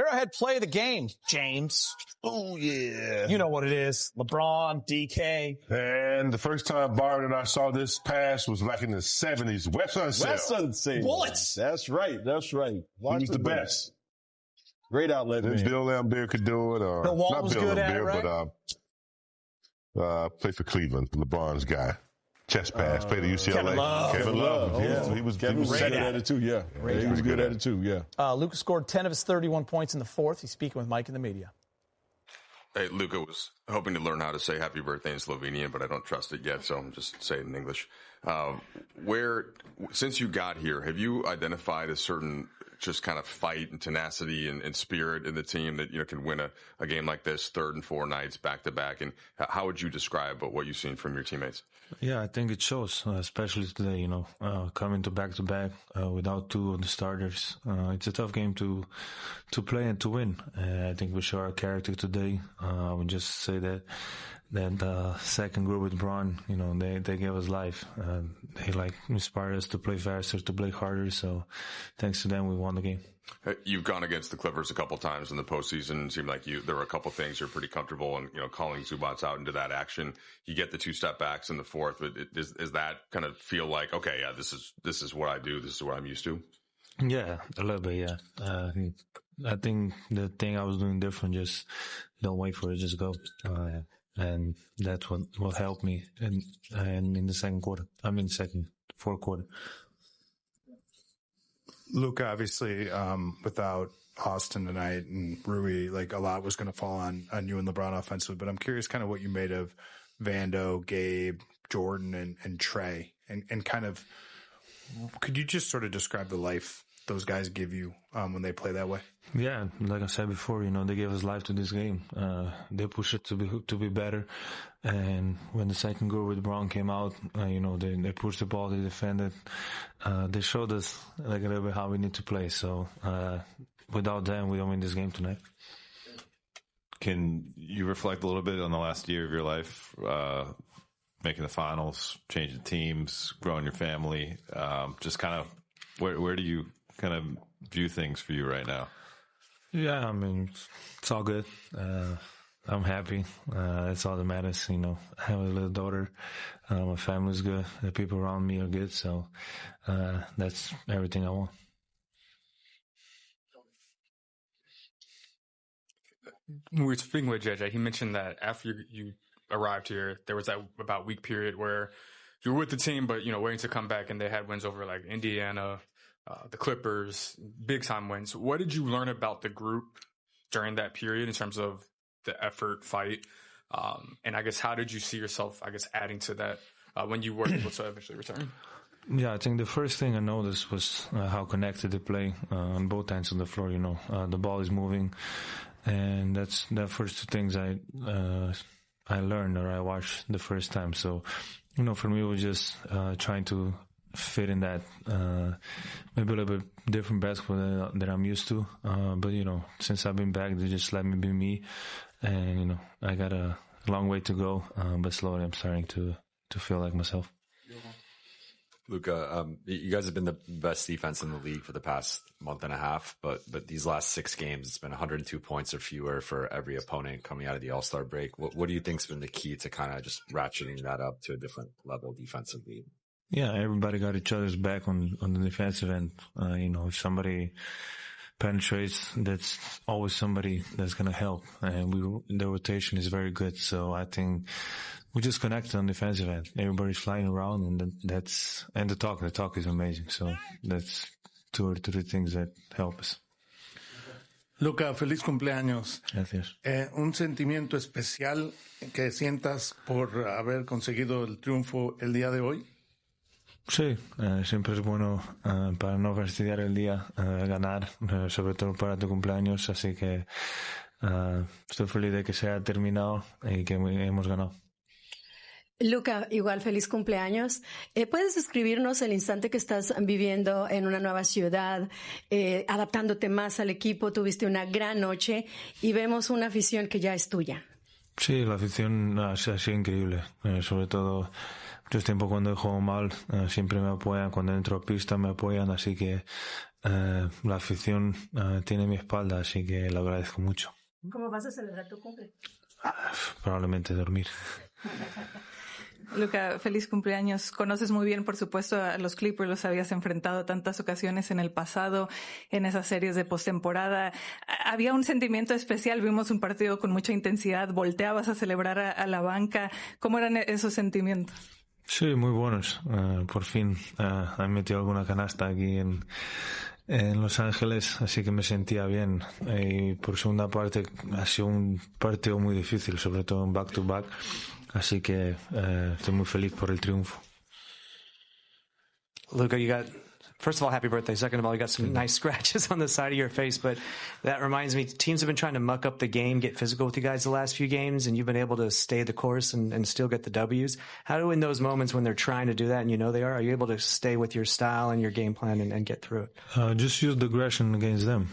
Arrowhead, play the game, James. Oh, yeah. You know what it is. LeBron, DK. And the first time Byron and I saw this pass was back in the 70s. West Sunset. Bullets. That's right. That's right. He was the best. Great outlet, man. Bill Laimbeer could do it. Or Bill Walton not was Bill good at it, Laimbeer, but played for Cleveland, LeBron's guy. Chest pass, played at UCLA. Kevin Love. Yeah. He was good at it, too, yeah. He was good at it, too, yeah. Luka scored 10 of his 31 points in the fourth. He's speaking with Mike in the media. Hey, Luka was hoping to learn how to say happy birthday in Slovenian, but I don't trust it yet, so I'm just saying it in English. Since you got here, have you identified a certain just kind of fight and tenacity and spirit in the team that, can win a game like this, 3rd and 4 nights back to back? And how would you describe what you've seen from your teammates? Yeah, I think it shows, especially today, coming to back without 2 of the starters. It's a tough game to play and to win. I think we show our character today. I would just say that second group with Bron, they gave us life. They inspired us to play faster, to play harder. So thanks to them, we won the game. You've gone against the Clippers a couple times in the postseason. It seemed like there were a couple things you're pretty comfortable in, calling Zubats out into that action. You get the 2 step backs in the fourth, but is that kind of feel like, okay, yeah, this is what I do. This is what I'm used to. Yeah, a little bit. Yeah. I think the thing I was doing different, just don't wait for it, just go. And that's what helped me in the second quarter. Fourth quarter. Luka, obviously, without Austin tonight and Rui, a lot was going to fall on you and LeBron offensively. But I'm curious kind of what you made of Vando, Gabe, Jordan, and Trey. And kind of, could you just sort of describe the life those guys give you when they play that way? Yeah, like I said before, they gave us life to this game. They pushed it to be better. And when the second goal with Brown came out, they pushed the ball, they defended. They showed us a little bit how we need to play. So without them, we don't win this game tonight. Can you reflect a little bit on the last year of your life, making the finals, changing teams, growing your family? Just kind of where do you kind of view things for you right now? Yeah, it's all good. I'm happy. That's all that matters. I have a little daughter. My family's good. The people around me are good. So that's everything I want. When we were speaking with JJ, he mentioned that after you arrived here, there was that about week period where you were with the team, but, waiting to come back, and they had wins over Indiana, the Clippers, big time wins. What did you learn about the group during that period in terms of the effort, fight? And I guess, how did you see yourself, adding to that when you were able to eventually return? Yeah, I think the first thing I noticed was how connected they play on both ends of the floor. The ball is moving, and that's the first 2 things I learned or I watched the first time. So, for me, it was just trying to fit in that maybe a little bit different basketball that I'm used to. But, since I've been back, they just let me be me. And, I got a long way to go, but slowly I'm starting to feel like myself. Luka, you guys have been the best defense in the league for the past month and a half, but these last 6 games, it's been 102 points or fewer for every opponent coming out of the All-Star break. What do you think's been the key to kind of just ratcheting that up to a different level defensively? Yeah, everybody got each other's back on the defensive end. If somebody penetrates, that's always somebody that's going to help. And the rotation is very good. So I think we just connected on the defensive end. Everybody's flying around, and the talk is amazing. So that's 2 or 3 things that help us. Luka, feliz cumpleaños. Gracias. Un sentimiento especial que sientas por haber conseguido el triunfo el día de hoy. Sí, siempre es bueno para no fastidiar el día ganar, sobre todo para tu cumpleaños, así que estoy feliz de que se haya terminado y que hemos ganado. Luka, igual feliz cumpleaños. ¿Puedes describirnos el instante que estás viviendo en una nueva ciudad, adaptándote más al equipo? Tuviste una gran noche y vemos una afición que ya es tuya. Sí, la afición ha sido increíble, sobre todo mucho tiempo cuando juego mal, siempre me apoyan, cuando entro a pista me apoyan, así que la afición tiene mi espalda, así que lo agradezco mucho. ¿Cómo vas a celebrar tu cumple? Probablemente dormir. Luka, feliz cumpleaños. Conoces muy bien, por supuesto, a los Clippers, los habías enfrentado tantas ocasiones en el pasado, en esas series de postemporada. Había un sentimiento especial, vimos un partido con mucha intensidad, volteabas a celebrar a la banca. ¿Cómo eran esos sentimientos? Sí, muy buenos. Por fin han metido alguna canasta aquí en Los Ángeles, así que me sentía bien. Y por segunda parte ha sido un partido muy difícil, sobre todo en back-to-back. Así que estoy muy feliz por el triunfo. Luka, first of all, happy birthday. Second of all, you got some nice scratches on the side of your face, but that reminds me, teams have been trying to muck up the game, get physical with you guys the last few games, and you've been able to stay the course and still get the W's. How do, in those moments when they're trying to do that and you know they are you able to stay with your style and your game plan and get through it? Just use the aggression against them.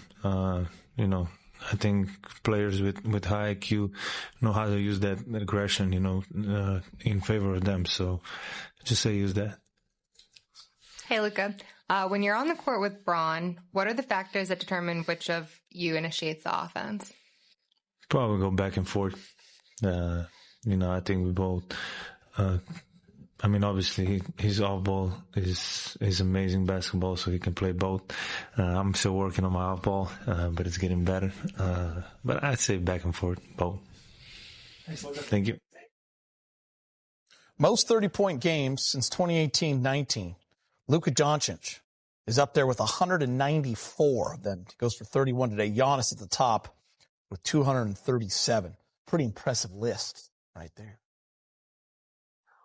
I think players with high IQ know how to use that aggression, in favor of them. So just say use that. Hey, Luka. When you're on the court with Bron, what are the factors that determine which of you initiates the offense? Probably go back and forth. I think we both. Obviously, his off ball is amazing basketball, so he can play both. I'm still working on my off ball, but it's getting better. But I'd say back and forth, both. Thank you. Most 30-point games since 2018-19. Luka Doncic is up there with 194 of them. He goes for 31 today. Giannis at the top with 237. Pretty impressive list right there.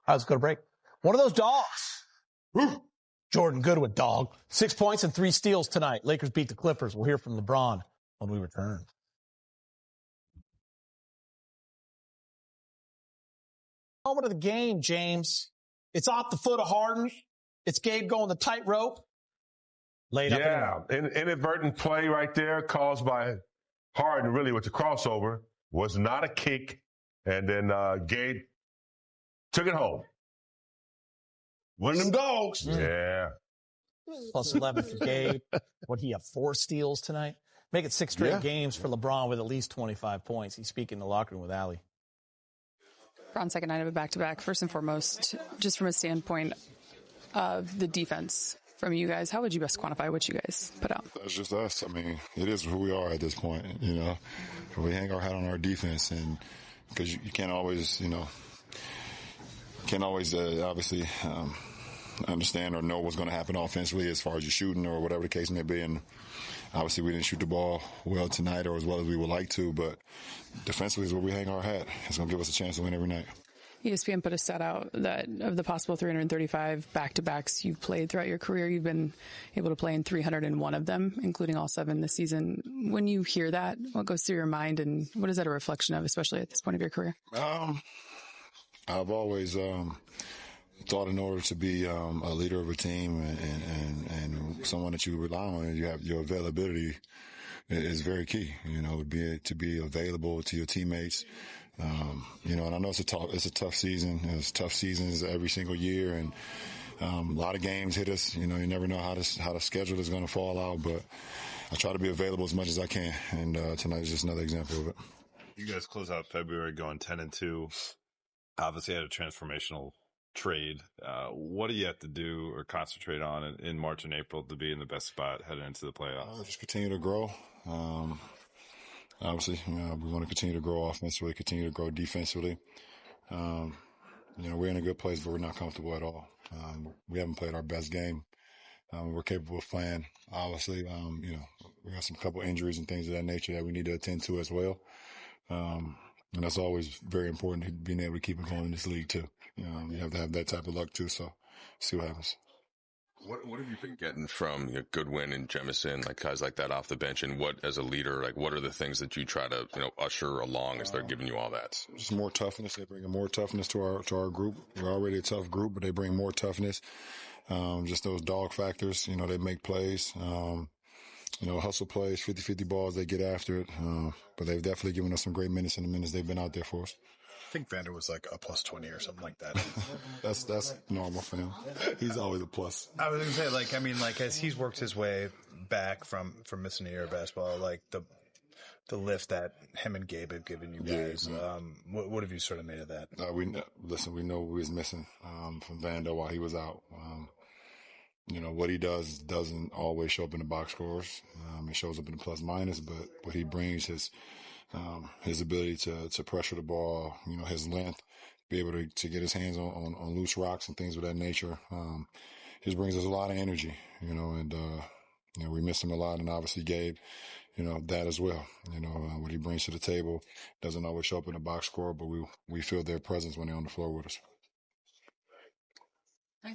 All right, let's go to break. One of those dogs. Jordan Goodwin, dog. 6 points and 3 steals tonight. Lakers beat the Clippers. We'll hear from LeBron when we return. Moment of the game, James. It's off the foot of Harden. It's Gabe going the tightrope. Laid up. Yeah, inadvertent play right there caused by Harden, really, with the crossover. Was not a kick. And then Gabe took it home. One of them dogs. Yeah. Plus 11 for Gabe. What, he have 4 steals tonight? Make it 6 straight games for LeBron with at least 25 points. He's speaking in the locker room with Allie. LeBron's second night of a back-to-back. First and foremost, just from a standpoint of the defense from you guys, how would you best quantify what you guys put out? That's just us. It is who we are at this point, We hang our hat on our defense, and because you can't always, obviously understand or know what's going to happen offensively as far as your shooting or whatever the case may be. And obviously we didn't shoot the ball well tonight or as well as we would like to, but defensively is where we hang our hat. It's going to give us a chance to win every night. ESPN put a stat out that of the possible 335 back-to-backs you've played throughout your career, you've been able to play in 301 of them, including all 7 this season. When you hear that, what goes through your mind, and what is that a reflection of, especially at this point of your career? I've always thought in order to be a leader of a team and someone that you rely on, and you have your availability is very key. To be available to your teammates. And I know it's a tough season. It's tough seasons every single year, and a lot of games hit us. You never know how the schedule is going to fall out, but I try to be available as much as I can, and tonight is just another example of it. You guys close out February going 10-2. Obviously had a transformational trade. What do you have to do or concentrate on in March and April to be in the best spot heading into the playoffs? Just continue to grow. Obviously, we want to continue to grow offensively, continue to grow defensively. We're in a good place, but we're not comfortable at all. We haven't played our best game. We're capable of playing. Obviously, we got some couple injuries and things of that nature that we need to attend to as well. And that's always very important, being able to keep it going in this league too. You have to have that type of luck too. So, see what happens. What have you been getting from Goodwin and Jemison, guys like that off the bench? And what, as a leader, what are the things that you try to usher along as they're giving you all that? Just more toughness. They bring more toughness to our group. We're already a tough group, but they bring more toughness. Just those dog factors. They make plays. Hustle plays, 50-50 balls. They get after it. But they've definitely given us some great minutes in the minutes they've been out there for us. think Vander was like a +20 or something like that. That's normal for him. He's always a plus. I was going to say, as he's worked his way back from missing a year of basketball, like the lift that him and Gabe have given you guys, what have you sort of made of that? We know we was missing from Vander while he was out. What he does doesn't always show up in the box scores. It shows up in the plus minus, but what he brings his ability to pressure the ball, his length, be able to get his hands on loose rocks and things of that nature. Just brings us a lot of energy, and we miss him a lot. And obviously Gabe, that as well. What he brings to the table doesn't always show up in the box score, but we feel their presence when they're on the floor with us.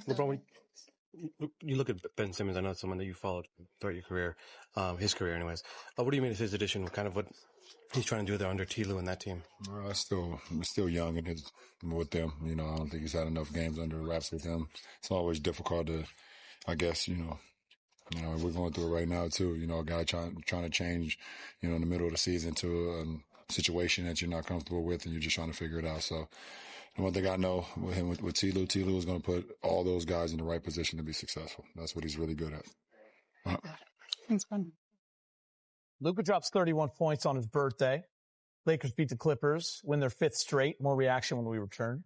LeBron, you look at Ben Simmons. I know it's someone that you followed throughout your career, his career anyways. What do you mean is his addition, kind of what he's trying to do there under T-Lue and that team? We're still young with them. I don't think he's had enough games under wraps with them. It's always difficult to, I guess, we're going through it right now too. A guy trying to change, in the middle of the season to a situation that you're not comfortable with and you're just trying to figure it out. So, one thing I know with him, with T-Lue is going to put all those guys in the right position to be successful. That's what he's really good at. Thanks, Ben. Luka drops 31 points on his birthday. Lakers beat the Clippers, win their 5th straight. More reaction when we return.